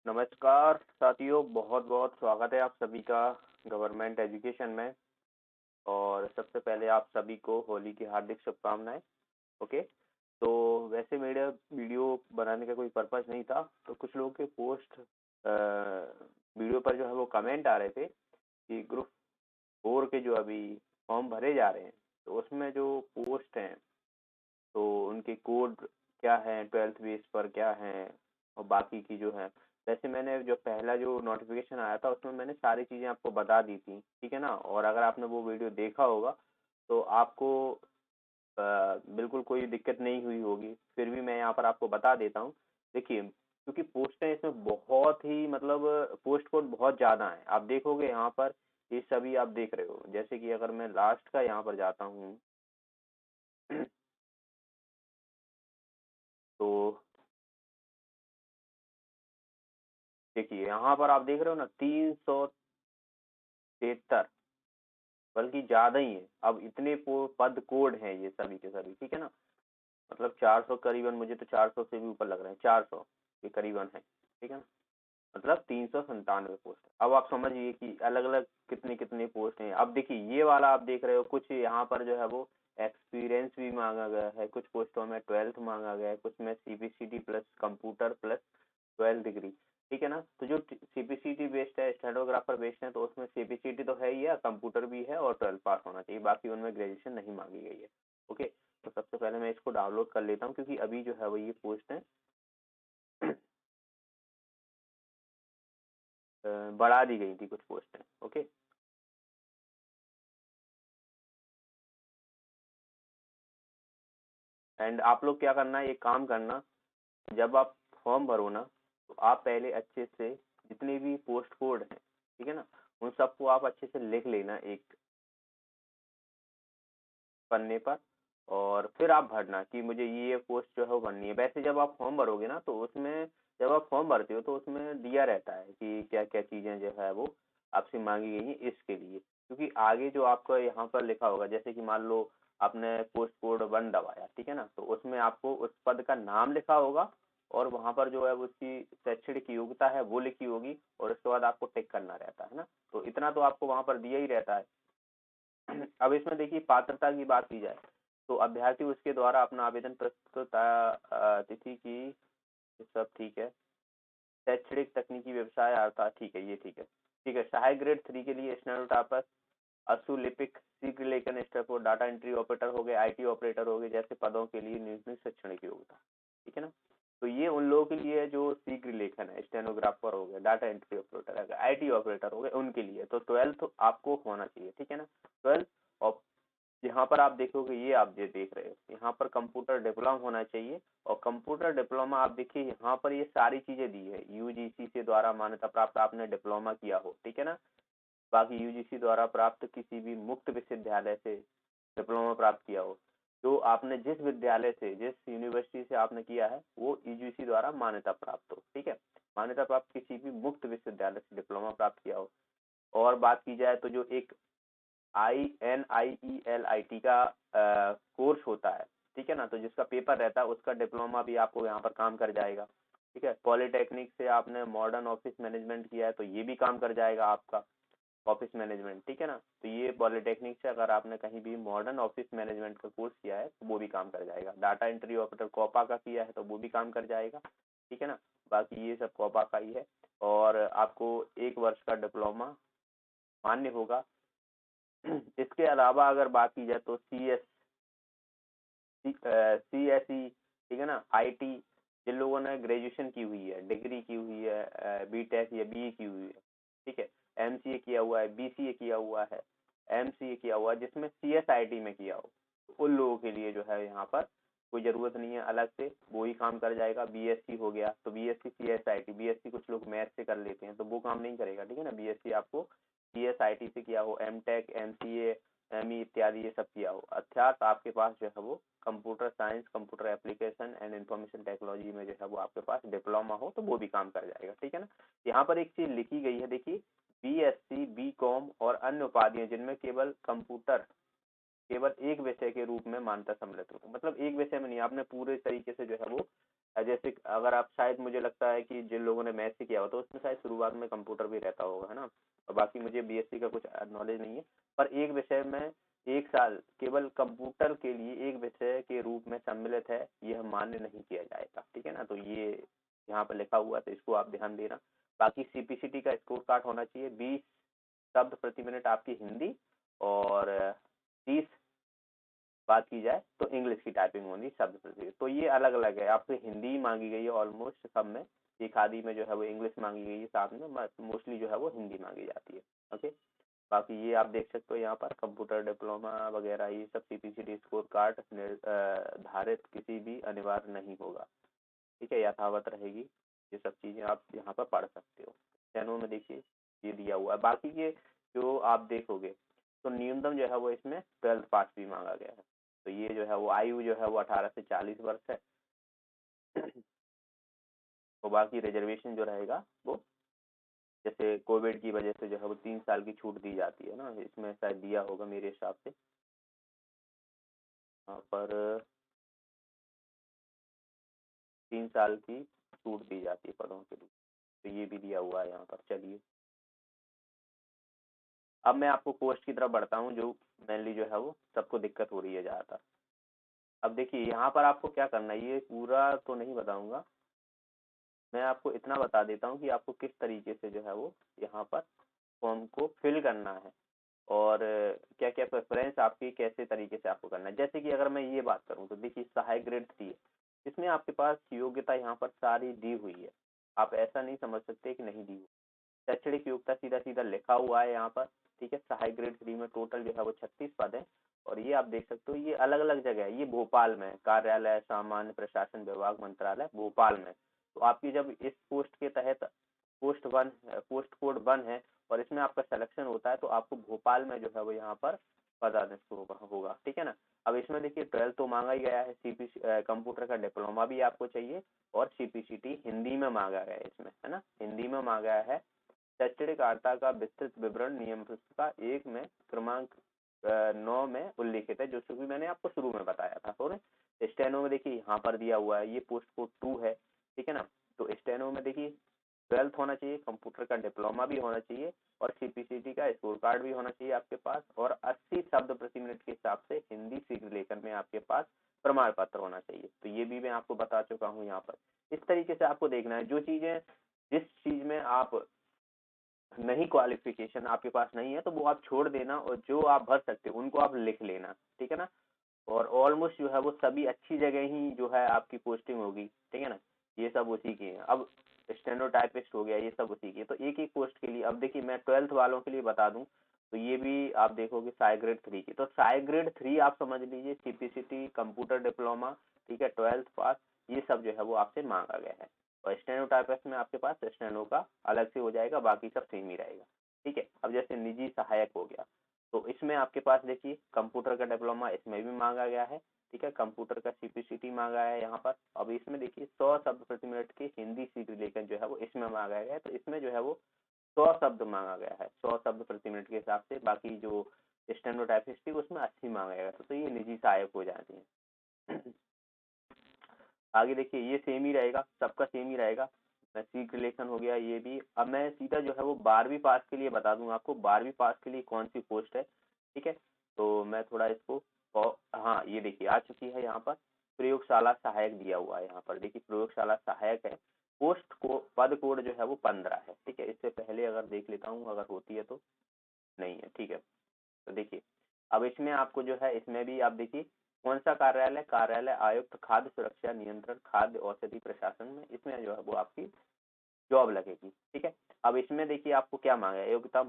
नमस्कार साथियों, बहुत बहुत स्वागत है आप सभी का गवर्नमेंट एजुकेशन में। और सबसे पहले आप सभी को होली की हार्दिक शुभकामनाएं। ओके, तो वैसे मेरा वीडियो बनाने का कोई पर्पस नहीं था, तो कुछ लोगों के पोस्ट वीडियो पर जो है वो कमेंट आ रहे थे कि ग्रुप 4 के जो अभी फॉर्म भरे जा रहे हैं, तो उसमें जो पोस्ट हैं तो उनके कोड क्या है, 12th बेस पर क्या है और बाकी की जो है। वैसे मैंने जो पहला जो नोटिफिकेशन आया था उसमें मैंने सारी चीज़ें आपको बता दी थी, ठीक है ना। और अगर आपने वो वीडियो देखा होगा तो आपको बिल्कुल कोई दिक्कत नहीं हुई होगी। फिर भी मैं यहाँ पर आपको बता देता हूँ। देखिए, क्योंकि पोस्टें इसमें बहुत ही मतलब पोस्ट कोड बहुत ज़्यादा हैं। आप देखोगे यहाँ पर ये सभी आप देख रहे हो, जैसे कि अगर मैं लास्ट का यहाँ पर जाता हूँ तो देखिए यहाँ पर आप देख रहे हो ना, 373, बल्कि ज्यादा ही है। अब इतने पद कोड हैं ये सभी के सभी, ठीक है ना। मतलब 400 करीबन, मुझे तो 400 से भी ऊपर लग रहे हैं, 400 के करीबन है, ठीक है ना। मतलब 397 पोस्ट। अब आप समझिए कि अलग अलग कितने कितने पोस्ट हैं। अब देखिए ये वाला आप देख रहे हो, कुछ यहाँ पर जो है वो एक्सपीरियंस भी मांगा गया है, कुछ पोस्टों में 12th मांगा गया है, कुछ में CPCT plus computer plus 12 degree, ठीक है ना। तो जो सीपीसीटी बेस्ड है, स्टेनोग्राफर बेस्ड है, तो उसमें सीपीसीटी तो है ही है, कंप्यूटर भी है और 12 पास होना चाहिए। बाकी उनमें ग्रेजुएशन नहीं मांगी गई है। ओके, तो सबसे पहले मैं इसको डाउनलोड कर लेता हूँ, क्योंकि अभी जो है वो ये पोस्ट है बढ़ा दी गई थी कुछ पोस्ट है। ओके, एंड आप लोग क्या करना है, एक काम करना, जब आप फॉर्म भरो ना, तो आप पहले अच्छे से जितने भी पोस्ट कोड हैं, ठीक है ना, उन सबको आप अच्छे से लिख लेना एक पन्ने पर। और फिर आप भरना कि मुझे ये पोस्ट जो है वो भरनी है। वैसे जब आप फॉर्म भरोगे ना, तो उसमें जब आप फॉर्म भरते हो तो उसमें दिया रहता है कि क्या क्या चीज़ें जो है वो आपसे मांगी गई हैं इसके लिए। क्योंकि आगे जो आपका यहाँ पर लिखा होगा, जैसे कि मान लो आपने पोस्ट कोड 1 दबाया, ठीक है ना, तो उसमें आपको उस पद का नाम लिखा होगा और वहाँ पर जो है वो उसकी शैक्षणिक योग्यता है वो लिखी होगी, और उसके बाद आपको टिक करना रहता है ना। तो इतना तो आपको वहाँ पर दिया ही रहता है। अब इसमें देखिए पात्रता की बात की जाए, तो अभ्यर्थी उसके द्वारा अपना आवेदन प्रस्तुत तिथि की, ये सब ठीक है। शैक्षणिक तकनीकी व्यवसाय आता, ठीक है, ये ठीक है। ठीक है, सहायक ग्रेड 3 के लिए स्टेनोटाइपर, असुलिपिक, शीघ्र लेखन स्टेफो, डाटा एंट्री ऑपरेटर हो गए, आईटी ऑपरेटर हो गए, जैसे पदों के लिए न्यूनतम शैक्षणिक योग्यता, ठीक है ना। तो ये उन लोगों के लिए है जो शीघ्र लेखन है, स्टेनोग्राफर हो गए, डाटा एंट्री ऑपरेटर है, आईटी ऑपरेटर हो गए, उनके लिए तो 12th आपको होना चाहिए, ठीक है ना। 12th। और यहाँ पर आप देखोगे, ये आप जो देख रहे हो यहाँ पर कंप्यूटर डिप्लोमा होना चाहिए। और कंप्यूटर डिप्लोमा आप देखिए यहाँ पर ये सारी चीजें दी है, यूजीसी से द्वारा मान्यता प्राप्त आपने डिप्लोमा किया हो, ठीक है ना। बाकी यूजीसी द्वारा प्राप्त किसी भी मुक्त विश्वविद्यालय से डिप्लोमा प्राप्त किया हो, तो आपने जिस विद्यालय से, जिस यूनिवर्सिटी से आपने किया है, वो यूजीसी द्वारा मान्यता प्राप्त हो, ठीक है। मान्यता प्राप्त किसी भी मुक्त विश्वविद्यालय से डिप्लोमा प्राप्त किया हो। और बात की जाए तो जो एक INIELIT का कोर्स होता है, ठीक है ना, तो जिसका पेपर रहता है उसका डिप्लोमा भी आपको यहाँ पर काम कर जाएगा, ठीक है। पॉलिटेक्निक से आपने मॉडर्न ऑफिस मैनेजमेंट किया है, तो ये भी काम कर जाएगा आपका ऑफिस मैनेजमेंट, ठीक है ना। तो ये पॉलिटेक्निक से अगर आपने कहीं भी मॉडर्न ऑफिस मैनेजमेंट का कोर्स किया है तो वो भी काम कर जाएगा। डाटा एंट्री ऑपरेटर कॉपा का किया है तो वो भी काम कर जाएगा, ठीक है ना। बाकी ये सब कॉपा का ही है। और आपको 1 वर्ष का डिप्लोमा मान्य होगा। इसके अलावा अगर बात की जाए तो CSE, ठीक है ना, IT, जिन लोगों ने ग्रेजुएशन की हुई है, डिग्री की हुई है, बीटेक या BE की हुई है, ठीक है, MCA किया हुआ है, BCA किया हुआ है, MCA किया हुआ है, जिसमें CSIT में किया हो, उन लोगों के लिए जो है यहाँ पर कोई जरूरत नहीं है अलग से, वो ही काम कर जाएगा। BSc हो गया तो BSc CSIT, BSc कुछ लोग मैथ से कर लेते हैं तो वो काम नहीं करेगा, ठीक है ना। BSc आपको CSIT से किया हो, MTech, MCA, ME इत्यादि ये सब किया हो, अर्थात आपके पास जो है वो computer science, computer application and information technology में जो है वो आपके पास डिप्लोमा हो, तो वो भी काम कर जाएगा, ठीक है ना। यहाँ पर एक चीज लिखी गई है, देखिए, BSc, BCom और अन्य उपाधियां जिनमें केवल कंप्यूटर केवल एक विषय के रूप में मान्यता सम्मिलित होता है, मतलब एक विषय में नहीं, आपने पूरे तरीके से जो है वो जैसे अगर आप शायद मुझे लगता है कि जिन लोगों ने मैथ से किया हो तो उसमें शायद शुरुआत में कंप्यूटर भी रहता होगा, है ना। और बाकी मुझे बीएससी का कुछ नॉलेज नहीं है, पर एक विषय में 1 साल केवल कंप्यूटर के लिए एक विषय के रूप में सम्मिलित है, यह मान्य नहीं किया जाएगा, ठीक है ना। तो ये यहाँ पर लिखा हुआ है, तो इसको आप ध्यान देना। बाकी सीपीसीटी का स्कोर कार्ड होना चाहिए 20 शब्द प्रति मिनट आपकी हिंदी, और 30 बात की जाए तो इंग्लिश की टाइपिंग होनी शब्द प्रति। तो ये अलग अलग है, आपसे हिंदी मांगी गई है ऑलमोस्ट सब में, एक आदि में जो है वो इंग्लिश मांगी गई है, साथ में मोस्टली जो है वो हिंदी मांगी जाती है। ओके, बाकी ये आप देख सकते हो यहाँ पर कंप्यूटर डिप्लोमा वगैरह ये सब सीपीसीटी स्कोर कार्ड धारित किसी भी अनिवार्य नहीं होगा, ठीक है, यथावत रहेगी। ये सब चीजें आप यहाँ पर पढ़ सकते हो। चैनल में देखिए ये दिया हुआ है। बाकी ये जो आप देखोगे तो न्यूनतम जो है वो इसमें 12th पास भी मांगा गया है। तो ये जो है वो आयु जो है वो 18 से 40 वर्ष है। तो बाकी रिजर्वेशन जो रहेगा वो जैसे कोविड की वजह से जो है वो 3 साल की छूट दी जाती है ना, इसमें शायद दिया होगा मेरे हिसाब से। यहाँ पर 3 साल की छूट दी जाती है पदों के लिए, तो ये भी दिया हुआ है यहाँ पर। चलिए अब मैं आपको पोस्ट की तरफ बढ़ता हूँ, जो मेनली जो है वो सबको दिक्कत हो रही है ज़्यादातर। अब देखिए यहाँ पर आपको क्या करना है, ये पूरा तो नहीं बताऊंगा, मैं आपको इतना बता देता हूँ कि आपको किस तरीके से जो है वो यहाँ पर फॉर्म को फिल करना है, और क्या क्या प्रेफरेंस आपकी कैसे तरीके से आपको करना है। जैसे कि अगर मैं ये बात करूँ तो देखिए सहायक ग्रेड 3 है, इसमें आपके पास योग्यता यहाँ पर सारी दी हुई है, आप ऐसा नहीं समझ सकते कि नहीं दी हुई। शैक्षणिक योग्यता सीधा सीधा लिखा हुआ है यहाँ पर, ठीक है। सहायक ग्रेड 3 में टोटल जो है वो 36 पद है, और ये आप देख सकते हो ये अलग अलग जगह है। ये भोपाल में कार्यालय सामान्य प्रशासन विभाग मंत्रालय भोपाल में। तो आपकी जब इस पोस्ट के तहत पोस्ट कोड 1 है और इसमें आपका सिलेक्शन होता है, तो आपको भोपाल में जो है वो यहाँ पर पदाधिक होगा, ठीक है ना। अब इसमें देखिए 12 तो मांगा ही गया है, सीपीसी कंप्यूटर का डिप्लोमा भी आपको चाहिए, और सीपीसीटी हिंदी में मांगा गया है इसमें, है ना, हिंदी में मांगा है। शैक्षणिक अर्हता का विस्तृत विवरण नियम पुस्तिका 1 में क्रमांक 9 में उल्लिखित है, जो कि मैंने आपको शुरू में बताया था। और स्टेनो में देखिए यहाँ पर दिया हुआ है, ये पोस्ट कोड 2 है, ठीक है ना। तो स्टेनो में देखिए 12th होना चाहिए, कंप्यूटर का डिप्लोमा भी होना चाहिए, और सीपीसीटी का स्कोर कार्ड भी होना चाहिए आपके पास, और 80 शब्द प्रति मिनट के हिसाब से हिंदी शीघ्र लेखन में आपके पास प्रमाण पत्र होना चाहिए। तो ये भी मैं आपको बता चुका हूँ यहाँ पर। इस तरीके से आपको देखना है, जो चीजें जिस चीज में आप नहीं क्वालिफिकेशन आपके पास नहीं है तो वो आप छोड़ देना, और जो आप भर सकते हो उनको आप लिख लेना, ठीक है ना। और ऑलमोस्ट जो है वो सभी अच्छी जगह ही जो है आपकी पोस्टिंग होगी, ठीक है ना। ये सब उसी की है। अब स्टेनोटाइपिस्ट हो गया, ये सब उसी की है। तो एक एक पोस्ट के लिए अब देखिए मैं 12th वालों के लिए बता दूं, तो ये भी आप देखोगे साई ग्रेड 3 की। तो साई ग्रेड 3 आप समझ लीजिए सीपीसीटी कंप्यूटर डिप्लोमा, ठीक है, 12th पास, ये सब जो है वो आपसे मांगा गया है। और स्टेनोटाइपिस्ट में आपके पास स्टेनो का अलग से हो जाएगा, बाकी सब सेम ही रहेगा, ठीक है। अब जैसे निजी सहायक हो गया, तो इसमें आपके पास देखिए कंप्यूटर का डिप्लोमा इसमें भी मांगा गया है, ठीक है। कंप्यूटर का सीपीसीटी मांगा है यहाँ पर। अब इसमें देखिए 100 शब्द प्रति मिनट की हिंदी शीघ्र लेखन जो है वो इसमें मांगा गया है। तो इसमें जो है वो 100 शब्द मांगा गया है, 100 शब्द प्रति मिनट के हिसाब से। बाकी जो स्टेनोटाइपिस्ट थी उसमें 80 मांगा गया था। तो ये निजी सहायक हो जाती है। आगे देखिए ये सेम ही रहेगा, सबका सेम ही रहेगा। शीघ्र लेखन हो गया ये भी। अब मैं सीधा जो है वो 12वीं पास के लिए बता दूंगा आपको, 12वीं पास के लिए कौन सी पोस्ट है, ठीक है। तो मैं थोड़ा इसको हाँ ये देखिए आ चुकी है यहाँ पर, प्रयोगशाला सहायक दिया हुआ है यहाँ पर। देखिए प्रयोगशाला सहायक है, पोस्ट को पद कोड जो है वो 15 है, ठीक है। इससे पहले अगर देख लेता हूँ अगर होती है तो, नहीं है, ठीक है। तो देखिए अब इसमें आपको जो है इसमें भी आप देखिए कौन सा कार्यालय, कार्यालय आयुक्त खाद्य सुरक्षा नियंत्रण खाद्य औषधि प्रशासन में, इसमें जो है वो आपकी जॉब लगेगी, ठीक है। अब इसमें देखिए आपको क्या मांगा है, योग्यता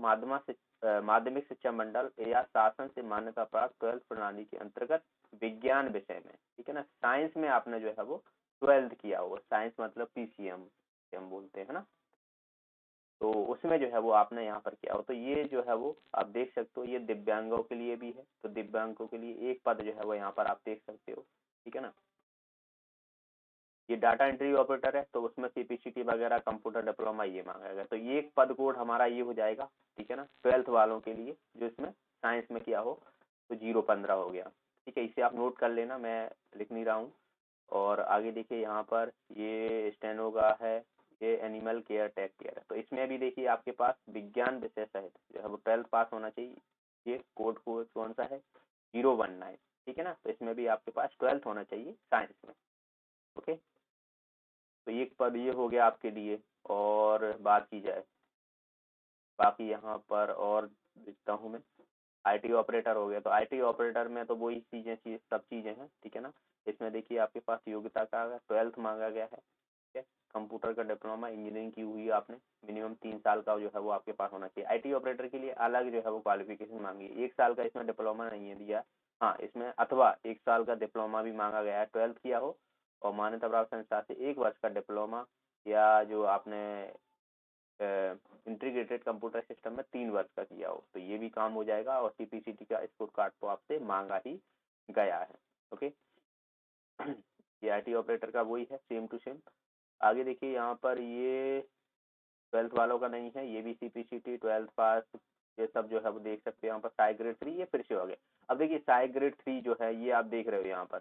माध्यमिक शिक्षा मंडल या शासन से मान्यता प्राप्त 12th प्रणाली के अंतर्गत विज्ञान विषय में, ठीक है ना। साइंस में आपने जो है वो 12th किया होगा, साइंस मतलब पीसीएम हम बोलते हैं ना, तो उसमें जो है वो आपने यहाँ पर किया हो। तो ये जो है वो आप देख सकते हो, ये दिव्यांगों के लिए भी है। तो दिव्यांगों के लिए एक पद जो है वो यहाँ पर आप देख सकते हो, ठीक है ना। ये डाटा एंट्री ऑपरेटर है, तो उसमें सीपीसीटी वगैरह कंप्यूटर डिप्लोमा ये मांगा गया। तो ये एक पद कोड हमारा ये हो जाएगा, ठीक है ना, 12th वालों के लिए जो इसमें साइंस में किया हो। तो 015 हो गया। ठीक है, इसे आप नोट कर लेना, मैं लिख नहीं रहा हूँ। और आगे देखिए यहाँ पर ये स्टेनो का है, ये एनिमल केयर टेक केयर है। तो इसमें भी देखिए आपके पास विज्ञान विषय सहित जो है वो 12th पास होना चाहिए। ये कोड कौन सा है, 019। ठीक है ना, तो इसमें भी आपके पास 12th होना चाहिए साइंस में। ओके, तो एक पद ये हो गया आपके लिए। और बात की जाए बाकी यहाँ पर और लिखता हूँ मैं, आईटी ऑपरेटर हो गया। तो आईटी ऑपरेटर में तो वही सब चीजें हैं। ठीक है ना, इसमें देखिए आपके पास योग्यता का 12th मांगा गया है। ठीक है, कंप्यूटर का डिप्लोमा इंजीनियरिंग की हुई है आपने, मिनिमम 3 साल का जो है वो आपके पास होना चाहिए। आईटी ऑपरेटर के लिए अलग जो है वो क्वालिफिकेशन मांगी है, 1 साल का इसमें डिप्लोमा नहीं है दिया। हाँ, इसमें अथवा 1 साल का डिप्लोमा भी मांगा गया है, 12th किया हो और मान्यता प्राप्त संस्था से 1 वर्ष का डिप्लोमा, या जो आपने इंटीग्रेटेड कंप्यूटर सिस्टम में 3 वर्ष का किया हो, तो ये भी काम हो जाएगा। और सीपीसीटी का स्कोर कार्ड तो आपसे मांगा ही गया है। ओके, ये आईटी ऑपरेटर का वही है, सेम टू सेम। आगे देखिए यहाँ पर ये 12th वालों का नहीं है, ये भी सीपीसीटी 12th पास, ये सब जो है वो देख सकते हैं यहाँ पर। साई ग्रेड 3 ये फिर से हो गया। अब देखिए साई ग्रेड 3 जो है ये आप देख रहे हो यहाँ पर,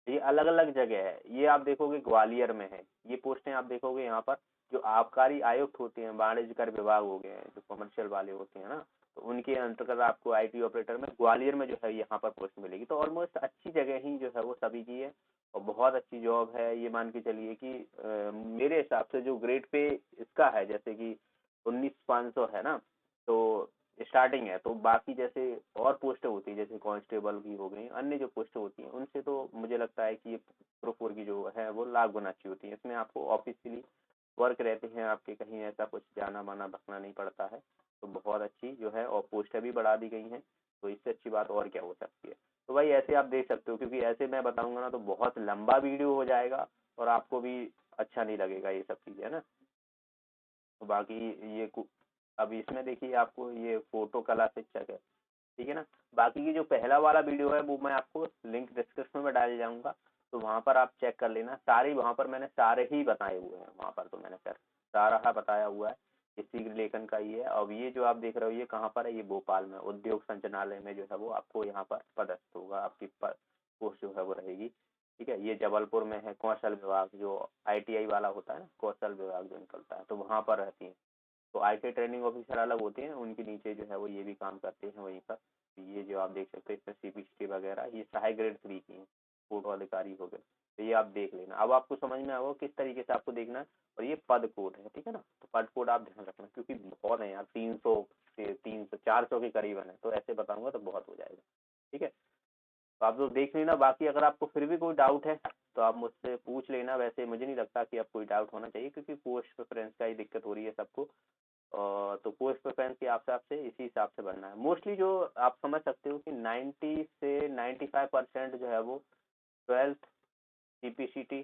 ये अलग अलग जगह है। ये आप देखोगे ग्वालियर में है, ये पोस्टें आप देखोगे यहाँ पर। जो आबकारी आयुक्त होते हैं, वाणिज्य कर विभाग हो गए हैं, जो कमर्शियल वाले होते हैं ना, तो उनके अंतर्गत आपको आईटी ऑपरेटर में ग्वालियर में जो है यहाँ पर पोस्ट मिलेगी। तो ऑलमोस्ट अच्छी जगह ही जो है वो सभी की है और बहुत अच्छी जॉब है। ये मान के चलिए कि मेरे हिसाब से जो ग्रेड पे इसका है, जैसे कि 19,500 है ना, तो स्टार्टिंग है। तो बाकी जैसे और पोस्टें होती है, जैसे कांस्टेबल की हो गई, अन्य जो पोस्टें होती हैं, उनसे तो मुझे लगता है कि ये प्रो 4 की जो है वो लाख गुना अच्छी होती है। इसमें आपको ऑफिशियली वर्क रहते हैं आपके, कहीं ऐसा कुछ जाना माना भगना नहीं पड़ता है। तो बहुत अच्छी जो है, और पोस्टें भी बढ़ा दी गई हैं, तो इससे अच्छी बात और क्या हो सकती है। तो भाई ऐसे आप देख सकते हो, क्योंकि ऐसे मैं बताऊंगा ना तो बहुत लंबा वीडियो हो जाएगा और आपको भी अच्छा नहीं लगेगा ये सब चीज़ें, है ना। तो बाकी ये अब इसमें देखिए आपको ये फोटो कला शिक्षक है। ठीक है ना, बाकी की जो पहला वाला वीडियो है वो मैं आपको लिंक डिस्क्रिप्शन में डाल जाऊंगा, तो वहां पर आप चेक कर लेना। सारी वहां पर मैंने सारे ही बताए हुए हैं, वहां पर तो मैंने सर सारा बताया हुआ है। इसी लेखन का ही है। अब ये जो आप देख रहे हो ये कहाँ पर है, ये भोपाल में उद्योग संचालय में जो है वो आपको यहाँ पर पदस्थ होगा, आपकी पोस्ट जो है वो रहेगी। ठीक है, ये जबलपुर में है कौशल विभाग, जो आईटीआई वाला होता है ना, कौशल विभाग जो निकलता है, तो वहां पर रहती है। तो आईटी ट्रेनिंग ऑफिसर अलग होते हैं, उनके नीचे जो है वो ये भी काम करते हैं वहीं पर। ये जो आप देख सकते हैं इसमें सीपीसी वगैरह, ये सहायक ग्रेड 3 की है, फोटो अधिकारी हो गए। तो ये आप देख लेना, अब आपको समझ में आएगा किस तरीके से आपको देखना है। और ये पद कोड है, ठीक है ना, तो पद कोड आप ध्यान रखना, क्योंकि बहुत है यार, 300 से 300 400 के करीबन है, तो ऐसे बताऊंगा तो बहुत हो जाएगा। ठीक है, तो आप लोग देख लेना। बाकी अगर आपको फिर भी कोई डाउट है तो आप मुझसे पूछ लेना। वैसे मुझे नहीं लगता कि अब कोई डाउट होना चाहिए, क्योंकि पोस्ट प्रेफरेंस का ही दिक्कत हो रही है सबको। तो पोस्ट प्रेफरेंस के हिसाब से इसी हिसाब से बनना है। मोस्टली जो आप समझ सकते हो कि 90 से 95% जो है वो 12th सीपीसीटी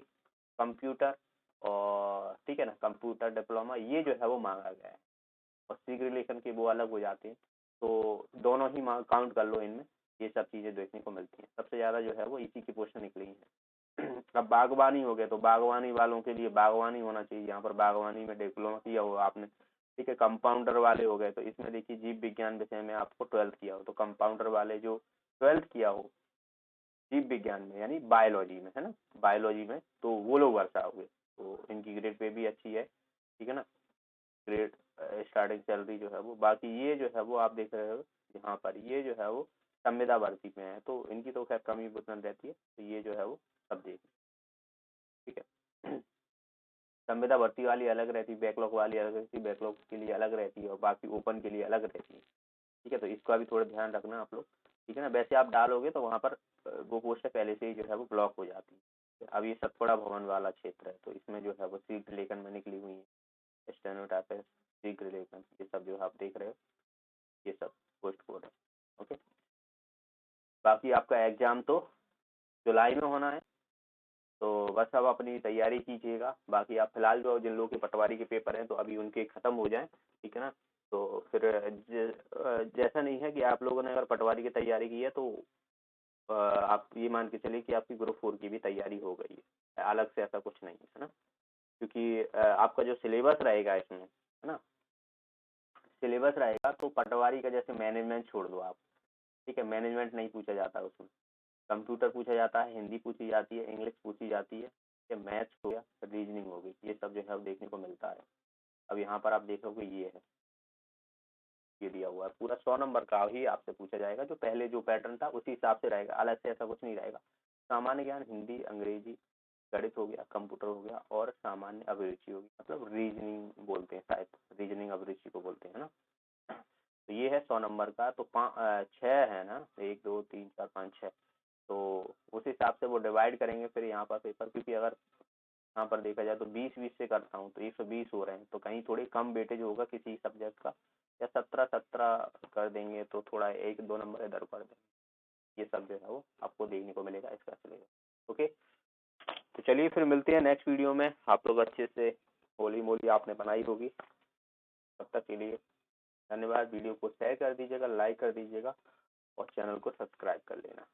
कंप्यूटर, और ठीक है ना, कंप्यूटर डिप्लोमा, ये जो है वो मांगा गया है। और सी रिलेशन के वो अलग हो जाते हैं, तो दोनों ही काउंट कर लो इनमें। ये सब चीज़ें देखने को मिलती हैं, सबसे ज़्यादा जो है वो इसी की पोस्ट निकली है। अब बागवानी हो गए, तो बागवानी वालों के लिए बागवानी होना चाहिए, यहाँ पर बागवानी में डिप्लोमा किया हो आपने। ठीक है, कंपाउंडर वाले हो गए, तो इसमें देखिए जीव विज्ञान विषय में आपको 12th किया हो, तो कंपाउंडर वाले जो 12th किया हो जीव विज्ञान में, यानी बायोलॉजी में, है ना, बायोलॉजी में, तो वो लोग दर्शाओगे। तो इनकी ग्रेड पे भी अच्छी है। ठीक है ना, ग्रेड स्टार्टिंग सैलरी जो है वो। बाकी ये जो है वो आप देख रहे हो यहाँ पर, ये जो है वो संविदा भर्ती में है, तो इनकी तो खैर कमी बुतन रहती है, तो ये जो है वो सब देख। ठीक है, संविदा भर्ती वाली अलग रहती है, बैकलॉग वाली अलग रहती है, बैकलॉग के लिए अलग रहती है और बाकी ओपन के लिए अलग रहती है। ठीक है, तो इसका भी थोड़ा ध्यान रखना आप लोग। ठीक है ना, वैसे आप डालोगे तो वहाँ पर वो पोस्ट पहले से ही जो है वो ब्लॉक हो जाती है। अब ये सतपुड़ा भवन वाला क्षेत्र है, तो इसमें जो है वो सीट लेखन में निकली हुई है, स्टेनोटाइपिस्ट, सीट लेखन, ये सब जो आप देख रहे हो ये सब पोस्ट कोड है। ओके, बाकी आपका एग्जाम तो जुलाई में होना है, तो बस अब अपनी तैयारी कीजिएगा। बाकी आप फिलहाल जो जिन लोगों के पटवारी के पेपर हैं तो अभी उनके ख़त्म हो जाएं। ठीक है ना, तो फिर जैसा नहीं है कि आप लोगों ने अगर पटवारी की तैयारी की है तो आप ये मान के चलिए कि आपकी ग्रुप 4 की भी तैयारी हो गई है, अलग से ऐसा कुछ नहीं है ना। क्योंकि आपका जो सिलेबस रहेगा इसमें, है ना, सिलेबस रहेगा, तो पटवारी का जैसे मैनेजमेंट छोड़ दो आप, ठीक है, मैनेजमेंट नहीं पूछा जाता उसमें। कंप्यूटर पूछा जाता है, हिंदी पूछी जाती है, इंग्लिश पूछी जाती है, मैथ्स हो गया, रीजनिंग हो गई, ये सब जो है देखने को मिलता है। अब यहाँ पर आप देखोगे ये है, ये दिया हुआ है पूरा 100 नंबर का ही आपसे पूछा जाएगा, जो पहले जो पैटर्न था उसी हिसाब से रहेगा, अलग से ऐसा कुछ नहीं रहेगा। सामान्य ज्ञान, हिंदी, अंग्रेजी, गणित हो गया, कंप्यूटर हो गया, और सामान्य अभिरुचि होगी, मतलब रीजनिंग बोलते हैं शायद, रीजनिंग अभिरुचि को बोलते हैं ना। तो ये है 100 नंबर का। तो 6 है ना, 1 2 3 4 5 6, तो उस हिसाब से वो डिवाइड करेंगे फिर यहाँ पर पेपर, क्योंकि अगर यहाँ पर देखा जाए तो 20-20 से करता हूँ तो 120 हो रहे हैं, तो कहीं थोड़ी कम वेटेज होगा किसी सब्जेक्ट का, या 17-17 कर देंगे तो थोड़ा 1-2 नंबर इधर कर देंगे। ये सब जो है वो आपको देखने को मिलेगा, इसका चलेगा। ओके, तो चलिए फिर मिलते हैं नेक्स्ट वीडियो में। आप लोग अच्छे से होली मोली आपने बनाई होगी। तब तक के लिए धन्यवाद। वीडियो को शेयर कर दीजिएगा, लाइक कर दीजिएगा, और चैनल को सब्सक्राइब कर लेना।